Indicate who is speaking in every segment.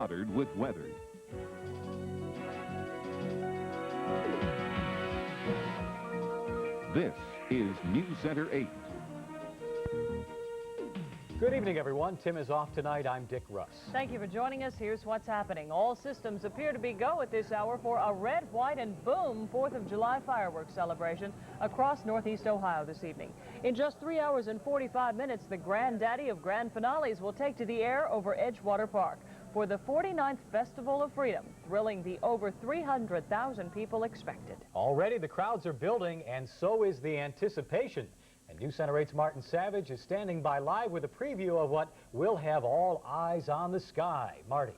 Speaker 1: Honored with weather. This is News Center 8.
Speaker 2: Good evening, everyone. Tim is off tonight. I'm Dick Russ.
Speaker 3: Thank you for joining us. Here's what's happening. All systems appear to be go at this hour for a red, white, and boom 4th of July fireworks celebration across Northeast Ohio this evening. In just 3 hours and 45 minutes, the granddaddy of grand finales will take to the air over Edgewater Park for the 49th Festival of Freedom, thrilling the over 300,000 people expected.
Speaker 2: Already the crowds are building, and so is the anticipation. And News Center 8's Martin Savage is standing by live with a preview of what will have all eyes on the sky. Marty.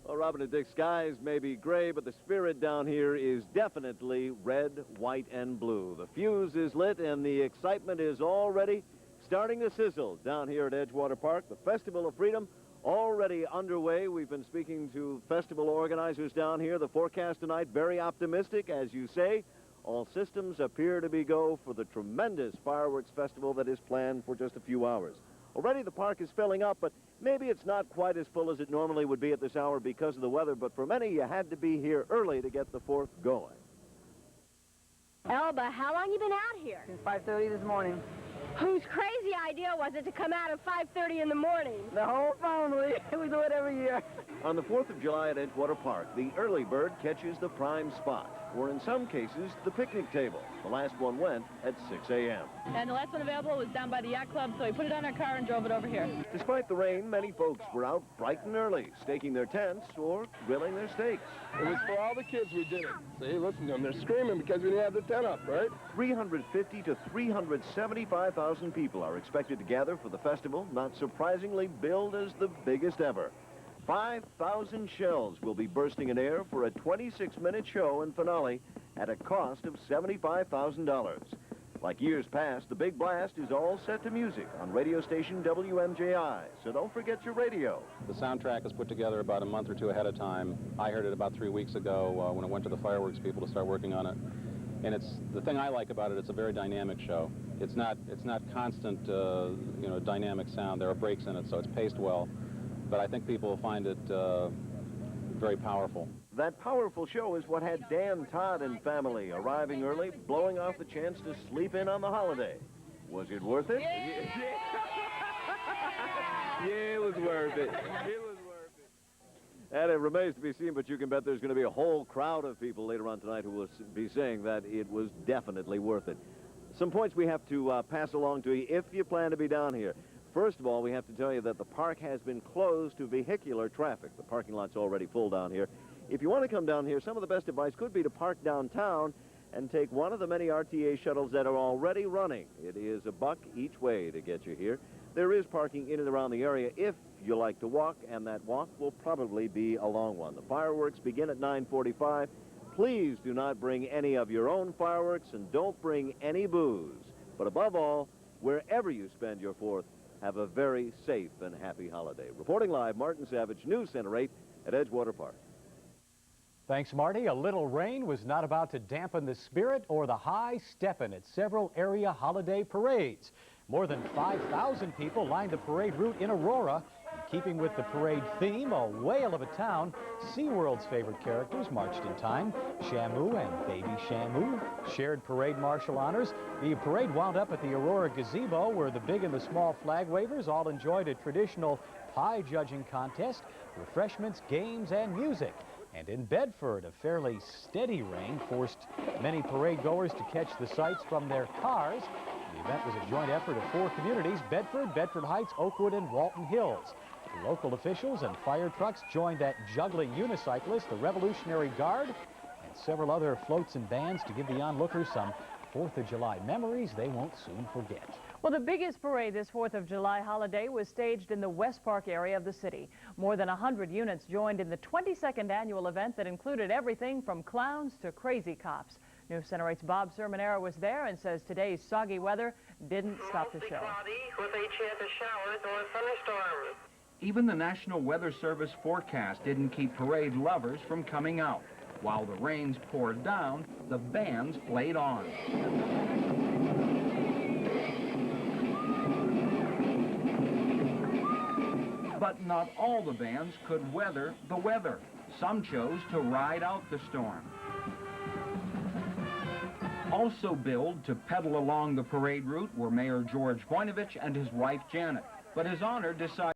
Speaker 4: Well, Robin and Dick, skies may be gray, but the spirit down here is definitely red, white, and blue. The fuse is lit, and the excitement is already starting to sizzle down here at Edgewater Park. The Festival of Freedom already underway. We've been speaking to festival organizers down here. The forecast tonight, very optimistic, as you say. All systems appear to be go for the tremendous fireworks festival that is planned for just a few hours. Already the park is filling up, but maybe it's not quite as full as it normally would be at this hour because of the weather, but for many, you had to be here early to get the 4th going.
Speaker 5: Elba, how long you been out here?
Speaker 6: Since 5:30 this morning.
Speaker 5: Whose crazy idea was it to come out at 5:30 in the morning?
Speaker 6: The whole family. We do it every year.
Speaker 4: On the 4th of July at Edgewater Park, the early bird catches the prime spot, or in some cases, the picnic table. The last one went at 6 a.m.
Speaker 7: And the last one available was down by the yacht club, so we put it on our car and drove it over here.
Speaker 4: Despite the rain, many folks were out bright and early, staking their tents or grilling their steaks.
Speaker 8: It was for all the kids we did it. See, listen to them. They're screaming because we didn't have the tent up, right?
Speaker 4: 350 to 375,000 people are expected to gather for the festival, not surprisingly billed as the biggest ever. 5,000 shells will be bursting in air for a 26-minute show and finale at a cost of $75,000. Like years past, the big blast is all set to music on radio station WMJI, so don't forget your radio.
Speaker 9: The soundtrack is put together about a month or two ahead of time. I heard it about 3 weeks ago when it went to the fireworks people to start working on it. And it's the thing I like about it. It's a very dynamic show. It's not constant, dynamic sound. There are breaks in it, so it's paced well. But I think people will find it very powerful.
Speaker 4: That powerful show is what had Dan Todd and family arriving early, blowing off the chance to sleep in on the holiday. Was it worth it?
Speaker 8: Yeah, it was worth it. It was worth it.
Speaker 4: And it remains to be seen, but you can bet there's going to be a whole crowd of people later on tonight who will be saying that it was definitely worth it. Some points we have to pass along to you if you plan to be down here. First of all, we have to tell you that the park has been closed to vehicular traffic. The parking lot's already full down here. If you want to come down here, some of the best advice could be to park downtown and take one of the many RTA shuttles that are already running. It is $1 each way to get you here. There is parking in and around the area if you like to walk, and that walk will probably be a long one. The fireworks begin at 9:45. Please do not bring any of your own fireworks, and don't bring any booze. But above all, wherever you spend your 4th, have a very safe and happy holiday. Reporting live, Martin Savage, News Center 8 at Edgewater Park.
Speaker 2: Thanks, Marty. A little rain was not about to dampen the spirit or the high steppin' at several area holiday parades. More than 5,000 people lined the parade route in Aurora. In keeping with the parade theme, a whale of a town, SeaWorld's favorite characters marched in time. Shamu and Baby Shamu shared parade marshal honors. The parade wound up at the Aurora Gazebo, where the big and the small flag wavers all enjoyed a traditional pie judging contest, refreshments, games, and music. And in Bedford, a fairly steady rain forced many parade goers to catch the sights from their cars. The event was a joint effort of 4 communities: Bedford, Bedford Heights, Oakwood, and Walton Hills. The local officials and fire trucks joined that juggling unicyclist, the Revolutionary Guard, and several other floats and bands to give the onlookers some 4th of July memories they won't soon forget.
Speaker 3: Well, the biggest parade this 4th of July holiday was staged in the West Park area of the city. More than 100 units joined in the 22nd annual event that included everything from clowns to crazy cops. News Center 8's Bob Sermonera was there and says today's soggy weather didn't stop the show.
Speaker 10: With a chance of showers or thunderstorms.
Speaker 11: Even the National Weather Service forecast didn't keep parade lovers from coming out. While the rains poured down, the bands played on. But not all the bands could weather the weather. Some chose to ride out the storm. Also billed to pedal along the parade route were Mayor George Voinovich and his wife Janet. But His Honor decided